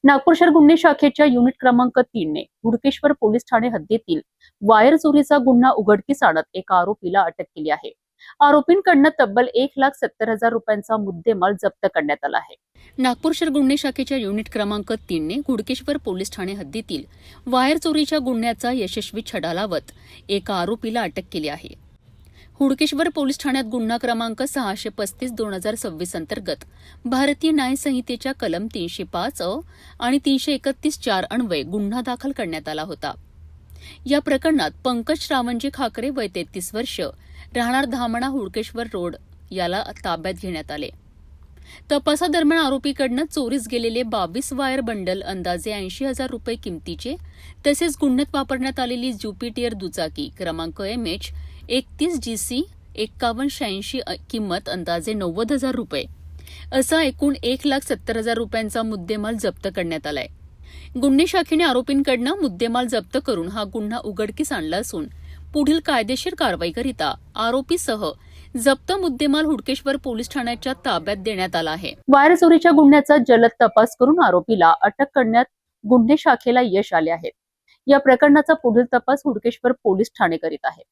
नागपूर शहर गुन्हे शाखेच्या युनिट क्रमांक 3 ने हुडकेश्वर पोलीस ठाणे हद्दीतील वायर चोरीचा गुन्हा उघडकीस आणत एका आरोपीला अटक केली आहे। आरोपींकडून तब्बल 1,70,000 रुपयांचा मुद्देमाल जप्त करण्यात आला आहे। नागपूर शहर गुन्हे शाखेच्या युनिट क्रमांक 3 ने हुडकेश्वर पोलीस ठाणे हद्दीतील वायर चोरीच्या गुन्ह्याचा यशस्वी छडा लावत एका आरोपीला अटक केली आहे। हुडकेश्वर पोलीस ठाण्यात गुन्हा क्रमांक 635/2026 अंतर्गत भारतीय न्याय संहितेच्या कलम 305 अ आणि 331(4) अन्वये गुन्हा दाखल करण्यात आला होता। या प्रकरणात पंकज श्रावणजी खाकरे वय 33 वर्ष राहणार धामणा हुडकेश्वर रोड याला ताब्यात घेण्यात आले। तपासादरम्यान आरोपीकडून चोरीस गेलेले 22 वायर बंडल अंदाजे 80,000 रुपये किमतीचे तसेच गुन्ह्यात वापरण्यात आलेली ज्युपिटर दुचाकी क्रमांक MH 31GC 5186 किंमत अंदाजे 90,000 रुपये असा एकूण 1,70,000 रुपयांचा मुद्देमाल जप्त करण्यात आलाय। गुन्हे शाखेने आरोपींकडून मुद्देमाल जप्त करून हा गुन्हा उघडकीस आणला असून पुढील कायदेशीर कारवाईकरिता आरोपीसह जप्त मुद्देमाल हुडकेश्वर पोलीस ठाण्याच्या ताब्यात देण्यात आला आहे। वायर चोरीच्या गुन्ह्याचा जलद तपास करून आरोपीला अटक करण्यात गुन्हे शाखेला यश आले आहे। या प्रकरणाचा पुढील तपास हुडकेश्वर पोलीस ठाणे करीत आहे।